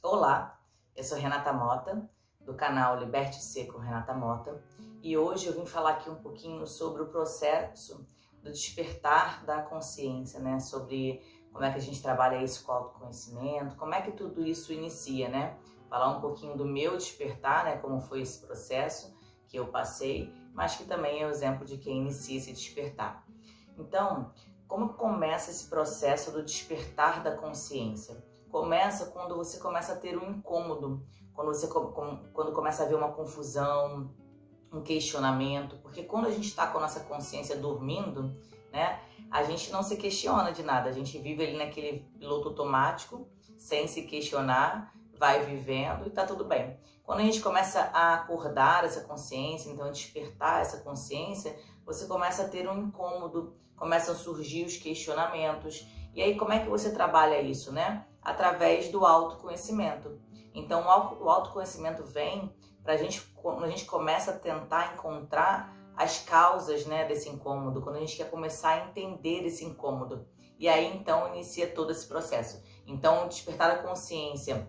Olá, eu sou Renata Mota, do canal Liberte-se com Renata Mota, e hoje eu vim falar aqui um pouquinho sobre o processo do despertar da consciência, né? Sobre como é que a gente trabalha isso com o autoconhecimento, como é que tudo isso inicia, né? Falar um pouquinho do meu despertar, né? Como foi esse processo que eu passei, mas que também é o exemplo de quem inicia esse despertar. Então, como começa esse processo do despertar da consciência? Começa quando você começa a ter um incômodo, quando começa a haver uma confusão, um questionamento, porque quando a gente está com a nossa consciência dormindo, né, a gente não se questiona de nada, a gente vive ali naquele piloto automático, sem se questionar, vai vivendo e tá tudo bem. Quando a gente começa a acordar essa consciência, então a despertar essa consciência, você começa a ter um incômodo, começam a surgir os questionamentos. E aí como é que você trabalha isso, né? Através do autoconhecimento. Então o autoconhecimento vem pra gente, quando a gente começa a tentar encontrar as causas, né, desse incômodo, quando a gente quer começar a entender esse incômodo. E aí então inicia todo esse processo. Então o despertar da consciência,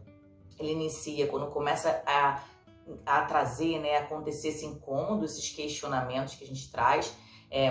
ele inicia quando começa a trazer, né, a acontecer esse incômodo, esses questionamentos que a gente traz.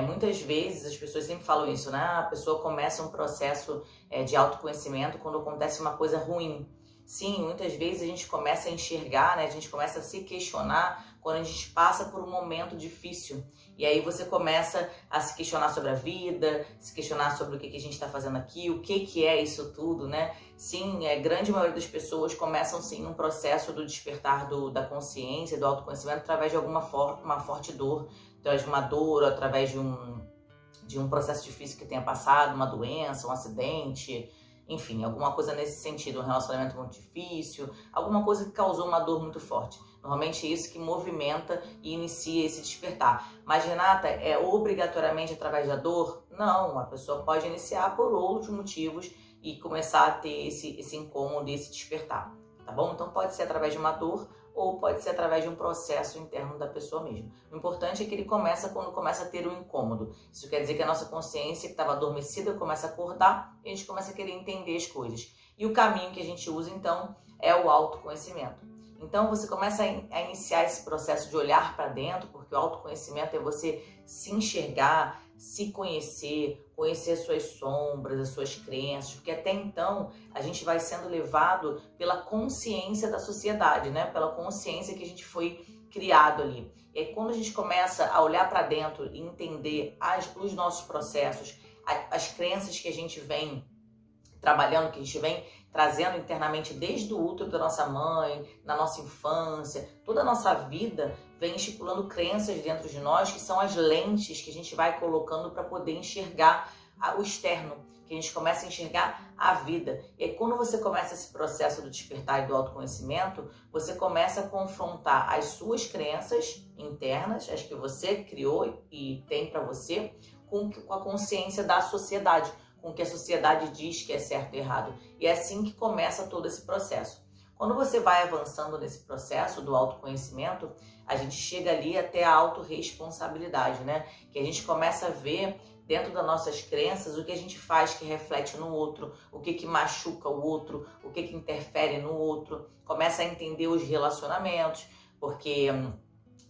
Muitas vezes as pessoas sempre falam isso, né? A pessoa começa um processo de autoconhecimento quando acontece uma coisa ruim. Sim, muitas vezes a gente começa a enxergar, né? A gente começa a se questionar quando a gente passa por um momento difícil. E aí você começa a se questionar sobre a vida, se questionar sobre o que a gente está fazendo aqui, o que é isso tudo, né? Sim, a grande maioria das pessoas começam sim um processo do despertar da consciência, do autoconhecimento através de uma forte dor, através de uma dor, através de um processo difícil que tenha passado, uma doença, um acidente, enfim, alguma coisa nesse sentido, um relacionamento muito difícil, alguma coisa que causou uma dor muito forte. Normalmente é isso que movimenta e inicia esse despertar. Mas, Renata, é obrigatoriamente através da dor? Não, a pessoa pode iniciar por outros motivos e começar a ter esse incômodo e esse despertar, tá bom? Então pode ser através de uma dor ou pode ser através de um processo interno da pessoa mesmo. O importante é que ele começa quando começa a ter um incômodo. Isso quer dizer que a nossa consciência que estava adormecida começa a acordar e a gente começa a querer entender as coisas. E o caminho que a gente usa, então, é o autoconhecimento. Então você começa a iniciar esse processo de olhar para dentro, porque o autoconhecimento é você se enxergar, se conhecer, conhecer as suas sombras, as suas crenças, porque até então a gente vai sendo levado pela consciência da sociedade, né? Pela consciência que a gente foi criado ali. E aí quando a gente começa a olhar para dentro e entender os nossos processos, as crenças que a gente vem trabalhando, que a gente vem trazendo internamente desde o útero da nossa mãe, na nossa infância, toda a nossa vida vem estipulando crenças dentro de nós que são as lentes que a gente vai colocando para poder enxergar o externo, que a gente começa a enxergar a vida. E aí, quando você começa esse processo do despertar e do autoconhecimento, você começa a confrontar as suas crenças internas, as que você criou e tem para você, com a consciência da sociedade, com o que a sociedade diz que é certo e errado. E é assim que começa todo esse processo. Quando você vai avançando nesse processo do autoconhecimento, a gente chega ali até a autorresponsabilidade, né? Que a gente começa a ver dentro das nossas crenças o que a gente faz que reflete no outro, o que machuca o outro, o que interfere no outro. Começa a entender os relacionamentos, porque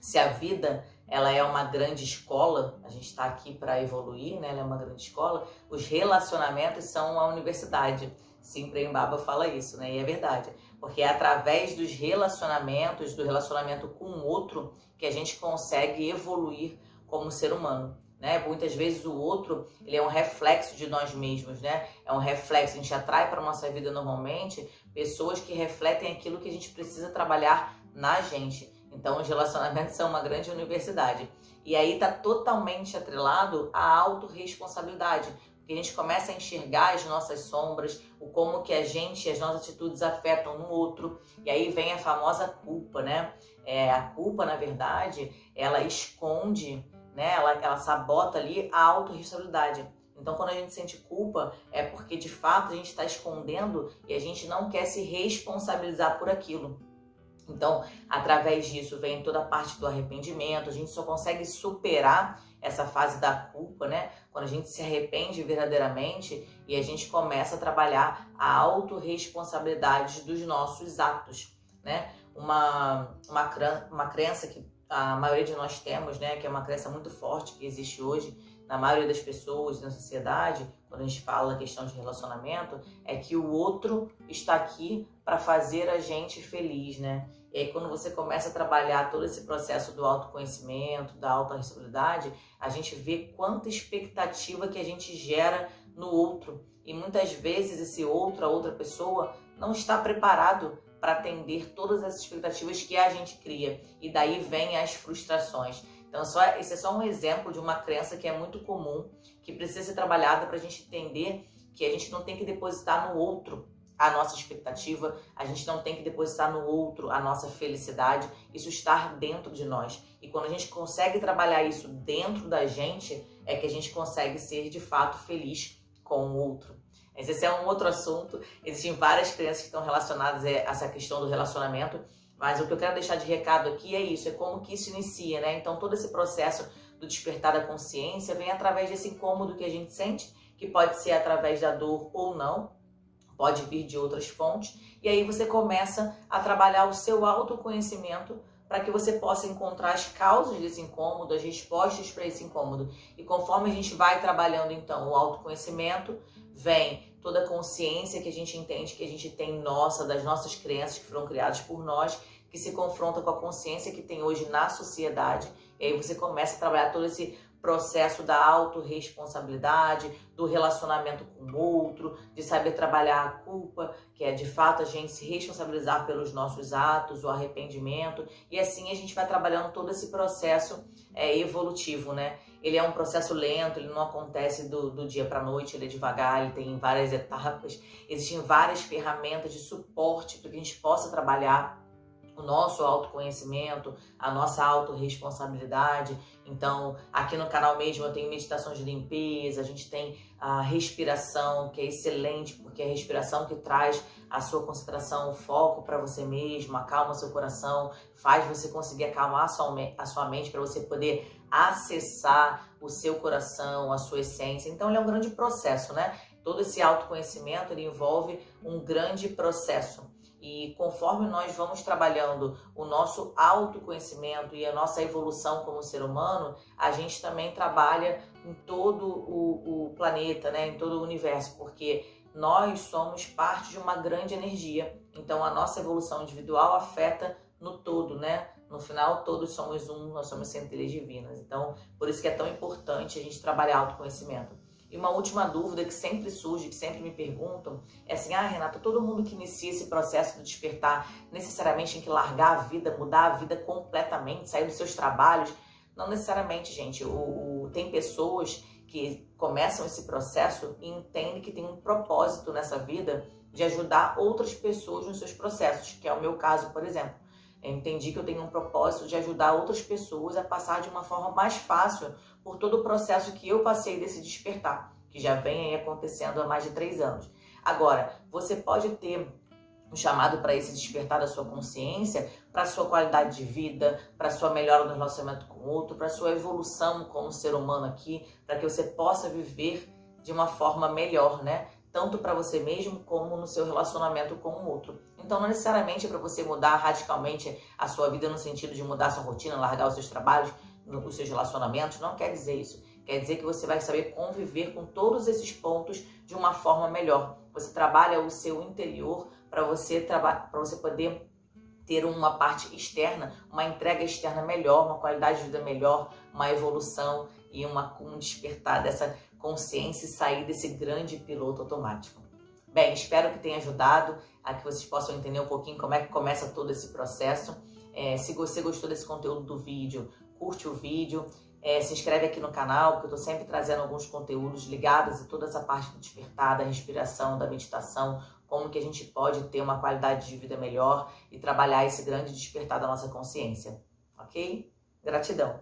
se a vida ela é uma grande escola, a gente está aqui para evoluir, né? Ela é uma grande escola, os relacionamentos são a universidade. Sim, Prembaba fala isso, né? E é verdade, porque é através dos relacionamentos, do relacionamento com o outro, que a gente consegue evoluir como ser humano, né? Muitas vezes o outro, ele é um reflexo de nós mesmos, né? É um reflexo, a gente atrai para a nossa vida normalmente pessoas que refletem aquilo que a gente precisa trabalhar na gente. Então, os relacionamentos são uma grande universidade. E aí está totalmente atrelado à autorresponsabilidade, porque a gente começa a enxergar as nossas sombras, o como que a gente, as nossas atitudes afetam no outro. E aí vem a famosa culpa, né? A culpa, na verdade, ela esconde, né? Ela sabota ali a autorresponsabilidade. Então, quando a gente sente culpa, é porque, de fato, a gente está escondendo e a gente não quer se responsabilizar por aquilo. Então, através disso vem toda a parte do arrependimento. A gente só consegue superar essa fase da culpa, né? Quando a gente se arrepende verdadeiramente e a gente começa a trabalhar a autorresponsabilidade dos nossos atos, né? Uma crença que a maioria de nós temos, né? Que é uma crença muito forte que existe hoje na maioria das pessoas na sociedade, quando a gente fala da questão de relacionamento, é que o outro está aqui para fazer a gente feliz, né? E aí quando você começa a trabalhar todo esse processo do autoconhecimento, da autorresponsabilidade, a gente vê quanta expectativa que a gente gera no outro. E muitas vezes esse outro, a outra pessoa, não está preparado para atender todas essas expectativas que a gente cria. E daí vem as frustrações. Então, esse é só um exemplo de uma crença que é muito comum, que precisa ser trabalhada para a gente entender que a gente não tem que depositar no outro a nossa expectativa, a gente não tem que depositar no outro a nossa felicidade, isso está dentro de nós. E quando a gente consegue trabalhar isso dentro da gente, é que a gente consegue ser de fato feliz com o outro. Esse é um outro assunto, existem várias crenças que estão relacionadas a essa questão do relacionamento, mas o que eu quero deixar de recado aqui é isso, é como que isso inicia, né? Então todo esse processo do despertar da consciência vem através desse incômodo que a gente sente, que pode ser através da dor ou não, pode vir de outras fontes, e aí você começa a trabalhar o seu autoconhecimento para que você possa encontrar as causas desse incômodo, as respostas para esse incômodo. E conforme a gente vai trabalhando então o autoconhecimento, vem toda a consciência que a gente entende que a gente tem das nossas crenças que foram criadas por nós, que se confronta com a consciência que tem hoje na sociedade, e aí você começa a trabalhar todo esse processo da autorresponsabilidade, do relacionamento com o outro, de saber trabalhar a culpa, que é de fato a gente se responsabilizar pelos nossos atos, o arrependimento, e assim a gente vai trabalhando todo esse processo evolutivo, né? Ele é um processo lento, ele não acontece do dia para a noite, ele é devagar, ele tem várias etapas, existem várias ferramentas de suporte para que a gente possa trabalhar o nosso autoconhecimento, a nossa autorresponsabilidade. Então, aqui no canal mesmo eu tenho meditações de limpeza, a gente tem a respiração, que é excelente, porque é a respiração que traz a sua concentração, o foco para você mesmo, acalma seu coração, faz você conseguir acalmar a sua mente para você poder acessar o seu coração, a sua essência. Então, ele é um grande processo, né? Todo esse autoconhecimento, ele envolve um grande processo. E conforme nós vamos trabalhando o nosso autoconhecimento e a nossa evolução como ser humano, a gente também trabalha em todo o planeta, né? Em todo o universo, porque nós somos parte de uma grande energia. Então a nossa evolução individual afeta no todo, né? No final, todos somos um, nós somos centelhas divinas. Então, por isso que é tão importante a gente trabalhar autoconhecimento. E uma última dúvida que sempre surge, que sempre me perguntam, é assim, Renata, todo mundo que inicia esse processo do despertar necessariamente tem que largar a vida, mudar a vida completamente, sair dos seus trabalhos? Não necessariamente, gente. Tem pessoas que começam esse processo e entendem que tem um propósito nessa vida de ajudar outras pessoas nos seus processos, que é o meu caso, por exemplo. Eu entendi que eu tenho um propósito de ajudar outras pessoas a passar de uma forma mais fácil por todo o processo que eu passei desse despertar, que já vem aí acontecendo há mais de 3 anos. Agora, você pode ter um chamado para esse despertar da sua consciência, para a sua qualidade de vida, para a sua melhora no relacionamento com o outro, para a sua evolução como ser humano aqui, para que você possa viver de uma forma melhor, né? Tanto para você mesmo como no seu relacionamento com o outro. Então não necessariamente é para você mudar radicalmente a sua vida no sentido de mudar a sua rotina, largar os seus trabalhos, os seus relacionamentos, não quer dizer isso. Quer dizer que você vai saber conviver com todos esses pontos de uma forma melhor. Você trabalha o seu interior para você poder ter uma parte externa, uma entrega externa melhor, uma qualidade de vida melhor, uma evolução e um despertar dessa consciência e sair desse grande piloto automático. Bem, espero que tenha ajudado a que vocês possam entender um pouquinho como é que começa todo esse processo. Se você gostou desse conteúdo do vídeo, curte o vídeo, se inscreve aqui no canal, porque eu estou sempre trazendo alguns conteúdos ligados a toda essa parte do despertar, da respiração, da meditação, como que a gente pode ter uma qualidade de vida melhor e trabalhar esse grande despertar da nossa consciência, ok? Gratidão!